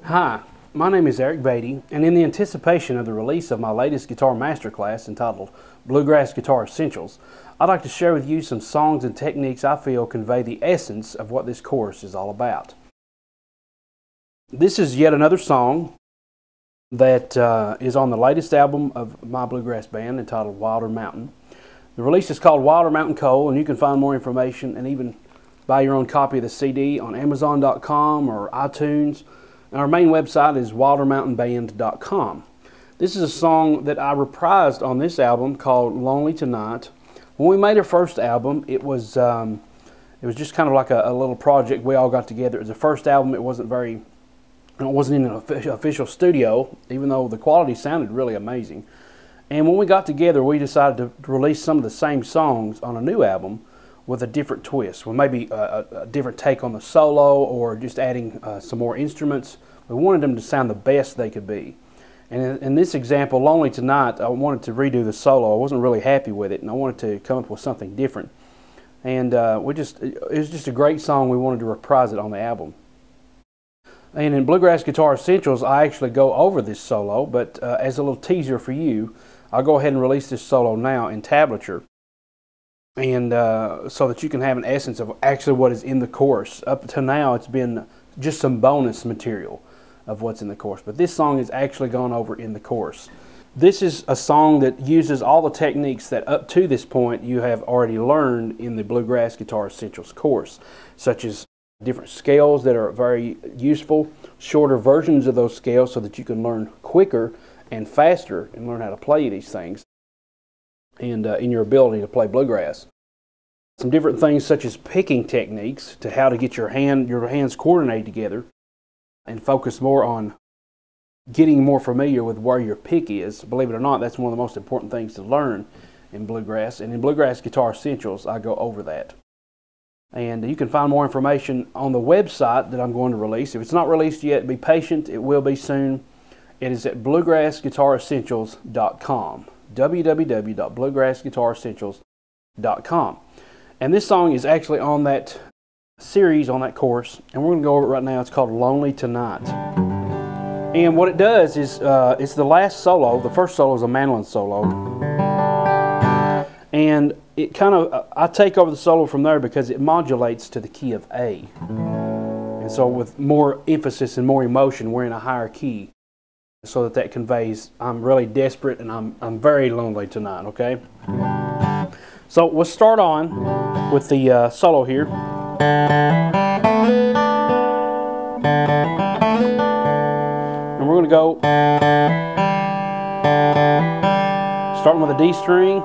Hi, my name is Eric Beatty, and in the anticipation of the release of my latest guitar masterclass entitled Bluegrass Guitar Essentials, I'd like to share with you some songs and techniques I feel convey the essence of what this course is all about. This is yet another song that is on the latest album of my bluegrass band entitled Wilder Mountain. The release is called Wilder Mountain Coal, and you can find more information and even buy your own copy of the CD on Amazon.com or iTunes. And our main website is wildermountainband.com. This is a song that I reprised on this album called Lonely Tonight. When we made our first album, it was just kind of like a little project we all got together. It was the first album. It wasn't in an official studio, even though the quality sounded really amazing. And when we got together, we decided to release some of the same songs on a new album with a different twist, well, maybe a different take on the solo, or just adding some more instruments. We wanted them to sound the best they could be. And in this example, Lonely Tonight, I wanted to redo the solo. I wasn't really happy with it, and I wanted to come up with something different. And it was just a great song. We wanted to reprise it on the album. And in Bluegrass Guitar Essentials, I actually go over this solo, but as a little teaser for you, I'll go ahead and release this solo now in tablature. And so that you can have an essence of actually what is in the course. Up to now, it's been just some bonus material of what's in the course. But this song is actually gone over in the course. This is a song that uses all the techniques that up to this point you have already learned in the Bluegrass Guitar Essentials course, such as different scales that are very useful, shorter versions of those scales so that you can learn quicker and faster and learn how to play these things, and in your ability to play bluegrass. Some different things such as picking techniques to how to get your hands coordinated together and focus more on getting more familiar with where your pick is. Believe it or not, that's one of the most important things to learn in bluegrass. And in Bluegrass Guitar Essentials, I go over that. And you can find more information on the website that I'm going to release. If it's not released yet, be patient. It will be soon. It is at bluegrassguitaressentials.com. www.bluegrassguitaressentials.com. And this song is actually on that series, on that course, and we're going to go over it right now. It's called Lonely Tonight. And what it does is, it's the last solo. The first solo is a mandolin solo. And it kind of, I take over the solo from there because it modulates to the key of A. And so with more emphasis and more emotion, we're in a higher key, so that conveys I'm really desperate and I'm very lonely tonight, okay? So we'll start on with the solo here. And we're going to go starting with a D string,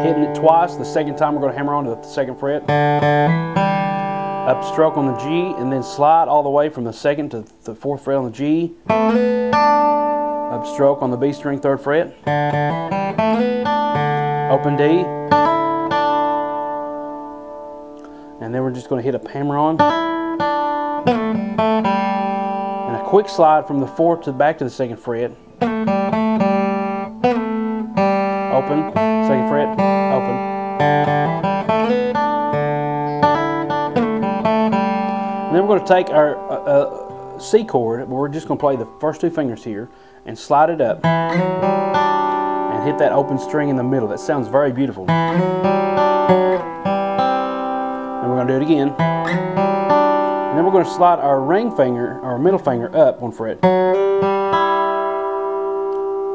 hitting it twice. The second time we're going to hammer on to the second fret. Upstroke on the G, and then slide all the way from the second to the fourth fret on the G. Upstroke on the B string, third fret. Open D. And then we're just going to hit a hammer on. And a quick slide from the fourth to back to the second fret. Open, second fret, open. And then we're going to take our C chord, but we're just going to play the first two fingers here and slide it up and hit that open string in the middle. That sounds very beautiful. And we're going to do it again. And then we're going to slide our ring finger, our middle finger, up one fret. And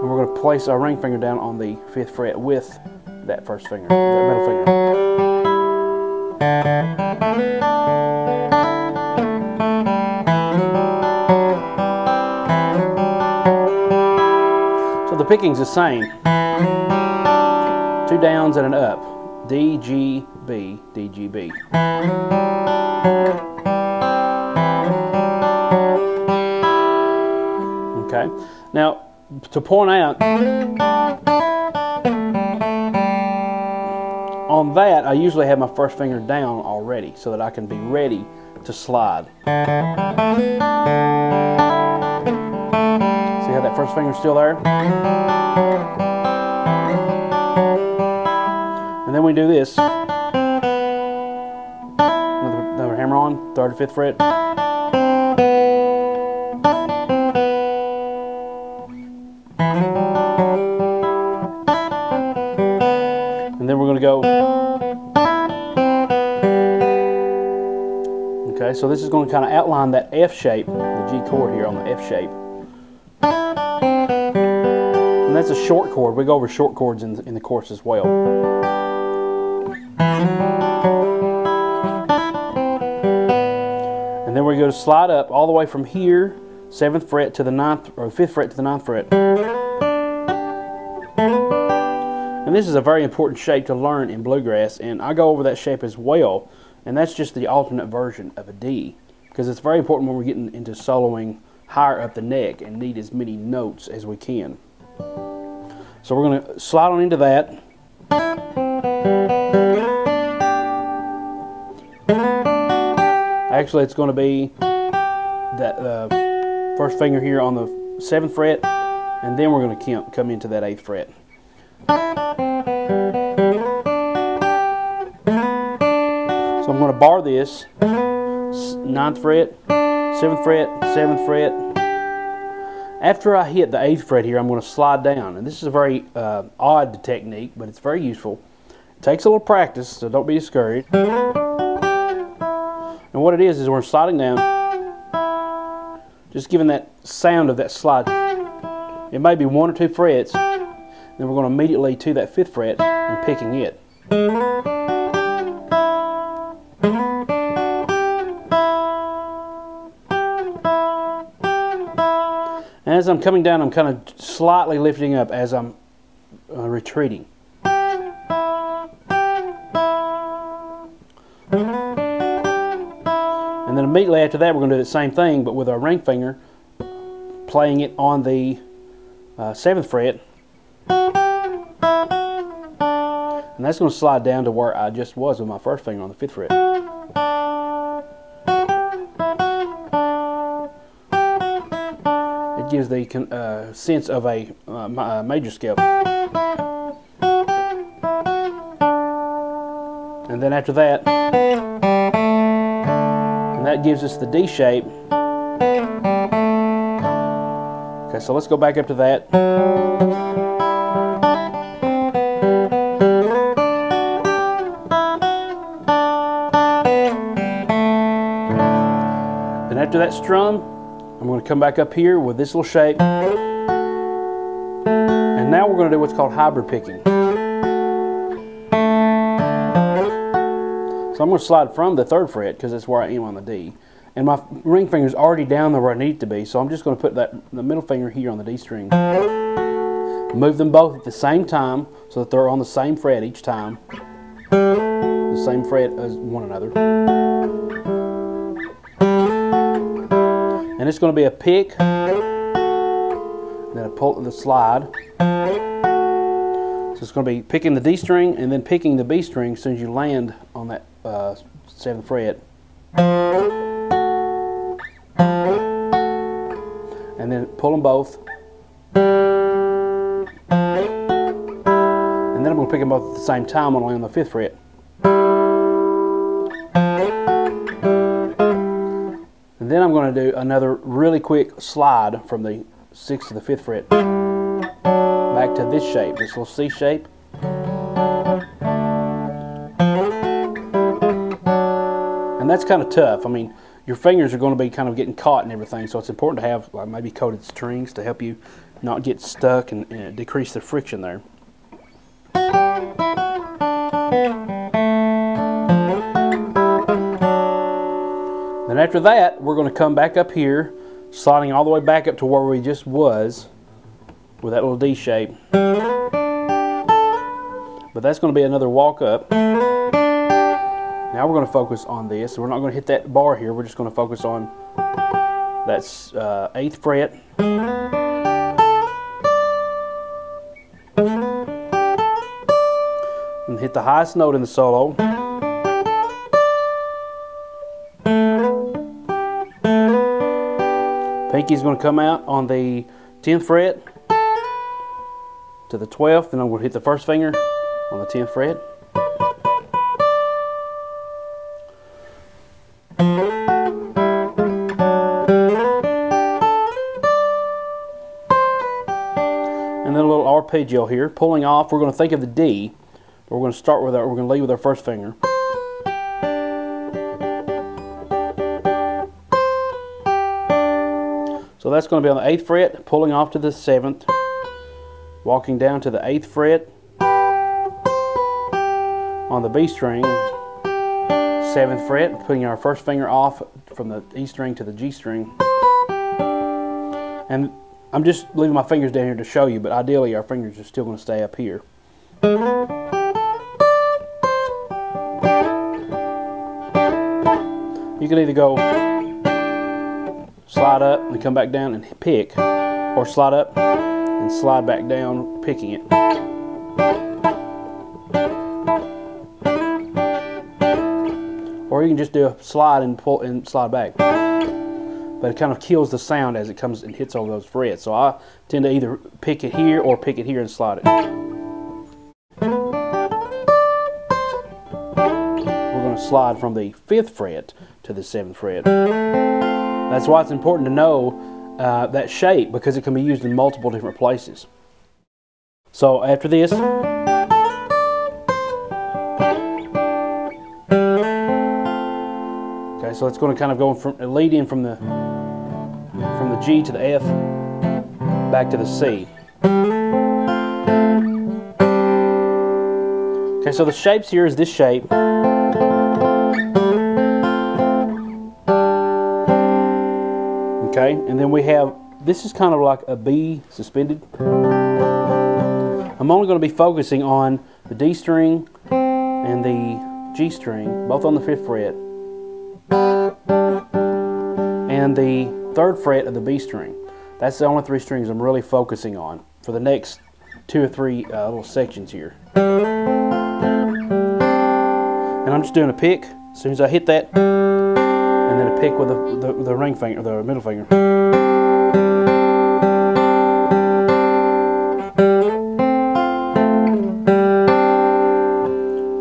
we're going to place our ring finger down on the 5th fret with that first finger, that middle finger. So the picking's the same. downs and an up. D, G, B, D, G, B. Okay. Now, to point out, on that, I usually have my first finger down already so that I can be ready to slide. See how that first finger's still there? And then we do this. Another hammer on, 3rd to 5th fret. And then we're going to go. Okay, so this is going to kind of outline that F shape, the G chord here on the F shape. And that's a short chord. We go over short chords in the course as well. And then we go to slide up all the way from here, 7th fret to the 9th, or 5th fret to the 9th fret. And this is a very important shape to learn in bluegrass, and I go over that shape as well, and that's just the alternate version of a D, because it's very important when we're getting into soloing higher up the neck and need as many notes as we can. So we're going to slide on into that. Actually, it's going to be that first finger here on the 7th fret, and then we're going to come into that 8th fret. So I'm going to bar this 9th fret, 7th fret, 7th fret. After I hit the 8th fret here, I'm going to slide down, and this is a very odd technique, but it's very useful. It takes a little practice, so don't be discouraged. And what it is we're sliding down, just giving that sound of that slide. It may be 1 or 2 frets, then we're going to immediately to that 5th fret and picking it. And as I'm coming down, I'm kind of slightly lifting up as I'm retreating. And then immediately after that, we're going to do the same thing, but with our ring finger, playing it on the 7th fret. And that's going to slide down to where I just was with my first finger on the 5th fret. It gives the sense of a major scale. And then after that, and that gives us the D shape. Okay, so let's go back up to that. Then after that strum, I'm going to come back up here with this little shape. And now we're going to do what's called hybrid picking. So I'm going to slide from the 3rd fret because that's where I am on the D. And my ring finger is already down there where I need it to be, so I'm just going to put the middle finger here on the D string. Move them both at the same time so that they're on the same fret each time. The same fret as one another. And it's going to be a pick, then a pull, the slide. So it's going to be picking the D string and then picking the B string as soon as you land on that 7th fret. And then pull them both. And then I'm going to pick them both at the same time only on the 5th fret. And then I'm going to do another really quick slide from the 6th to the 5th fret back to this shape, this little C shape. And that's kind of tough. I mean, your fingers are going to be kind of getting caught and everything, so it's important to have like maybe coated strings to help you not get stuck and decrease the friction there. Then after that, we're going to come back up here, sliding all the way back up to where we just was with that little D shape. But that's going to be another walk up. Now we're going to focus on this. We're not going to hit that bar here. We're just going to focus on that's 8th fret. And hit the highest note in the solo. Pinky's going to come out on the 10th fret to the 12th, and I'm going to hit the first finger on the 10th fret. And then a little arpeggio here, pulling off. We're going to think of the D. We're going to start with we're going to lead with our first finger. So that's going to be on the 8th fret, pulling off to the 7th, walking down to the 8th fret on the B string, 7th fret, putting our first finger off from the E string to the G string. And I'm just leaving my fingers down here to show you, but ideally our fingers are still going to stay up here. You can either go slide up and come back down and pick, or slide up and slide back down picking it. Or you can just do a slide and pull and slide back. But it kind of kills the sound as it comes and hits over those frets. So I tend to either pick it here or pick it here and slide it. We're going to slide from the 5th fret to the 7th fret. That's why it's important to know that shape, because it can be used in multiple different places. So after this, okay, so it's going to kind of go from lead in from the G to the F, back to the C. Okay, so the shapes here is this shape. Okay, and then we have, this is kind of like a B suspended. I'm only going to be focusing on the D string and the G string, both on the 5th fret, and the 3rd fret of the B string. That's the only 3 strings I'm really focusing on for the next 2 or 3 little sections here. And I'm just doing a pick as soon as I hit that, and then a pick with the ring finger, the middle finger.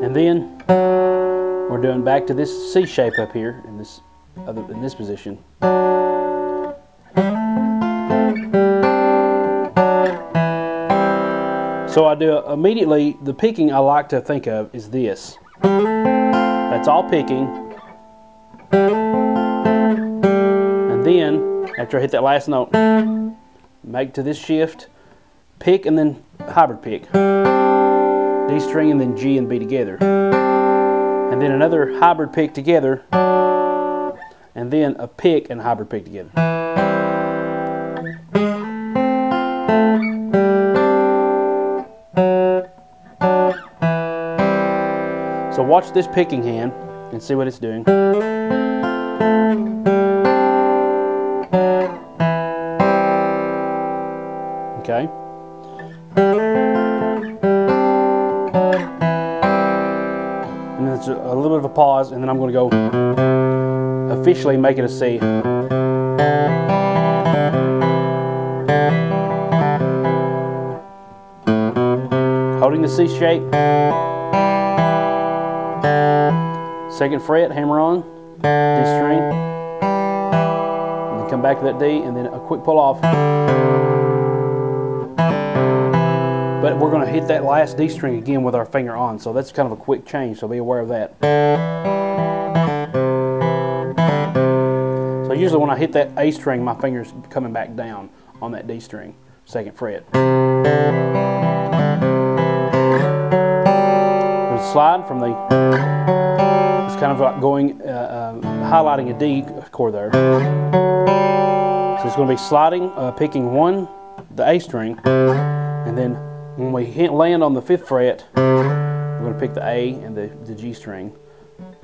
And then we're doing back to this C shape up here in this position. So I do immediately, the picking I like to think of is this. That's all picking. And then, after I hit that last note, make to this shift, pick and then hybrid pick. D string and then G and B together. And then another hybrid pick together. And then a pick and hybrid pick together. So watch this picking hand and see what it's doing. Okay. And then it's a little bit of a pause, and then I'm going to go officially make it a C. Holding the C shape. 2nd fret, hammer on, D string, and then come back to that D, and then a quick pull off. But we're going to hit that last D string again with our finger on, so that's kind of a quick change, so be aware of that. So usually when I hit that A string, my finger's coming back down on that D string, 2nd fret. Slide from the, it's kind of like going, highlighting a D chord there. So it's going to be sliding, picking the A string, and then When we land on the 5th fret, we're going to pick the A and the G string.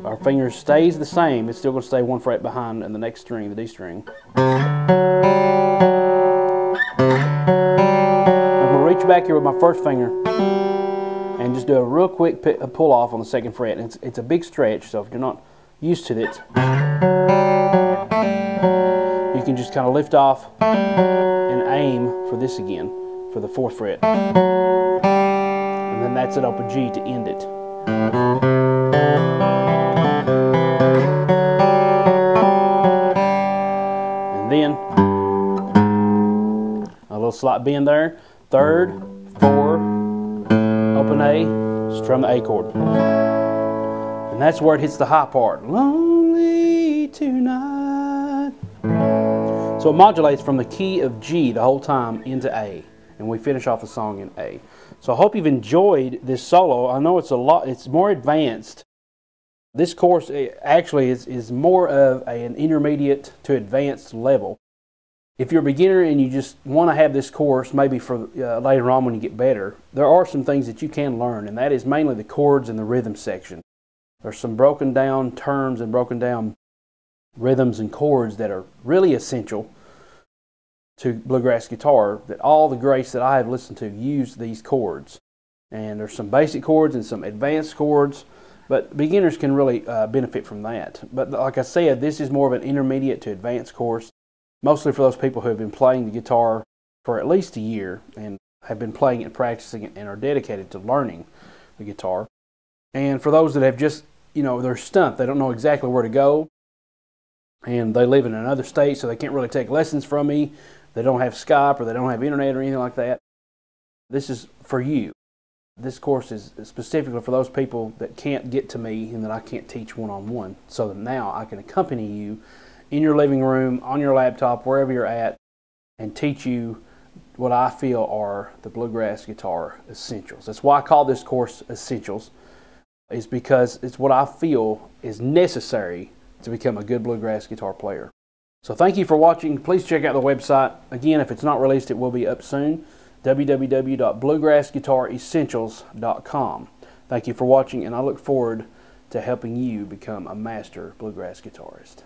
Our finger stays the same. It's still going to stay 1 fret behind in the next string, the D string. I'm going to reach back here with my first finger and just do a real quick pull off on the 2nd fret. It's a big stretch, so if you're not used to it, you can just kind of lift off and aim for this again, for the 4th fret. And then that's an open G to end it. And then a little slight bend there. 3rd, 4, open A, strum the A chord. And that's where it hits the high part. Lonely tonight. So it modulates from the key of G the whole time into A. And we finish off the song in A. So I hope you've enjoyed this solo. I know it's more advanced. This course actually is more of an intermediate to advanced level. If you're a beginner and you just want to have this course, maybe for later on when you get better, there are some things that you can learn, and that is mainly the chords and the rhythm section. There's some broken down terms and broken down rhythms and chords that are really essential to bluegrass guitar, that all the greats that I have listened to use these chords. And there's some basic chords and some advanced chords, but beginners can really benefit from that. But like I said, this is more of an intermediate to advanced course, mostly for those people who have been playing the guitar for at least a year and have been playing it, practicing it, and are dedicated to learning the guitar. And for those that have just, they're stumped, they don't know exactly where to go, and they live in another state, so they can't really take lessons from me. They don't have Skype or they don't have internet or anything like that. This is for you. This course is specifically for those people that can't get to me and that I can't teach one-on-one. So that now I can accompany you in your living room, on your laptop, wherever you're at, and teach you what I feel are the Bluegrass Guitar Essentials. That's why I call this course Essentials, is because it's what I feel is necessary to become a good bluegrass guitar player. So thank you for watching. Please check out the website. Again, if it's not released, it will be up soon. www.bluegrassguitaressentials.com. Thank you for watching, and I look forward to helping you become a master bluegrass guitarist.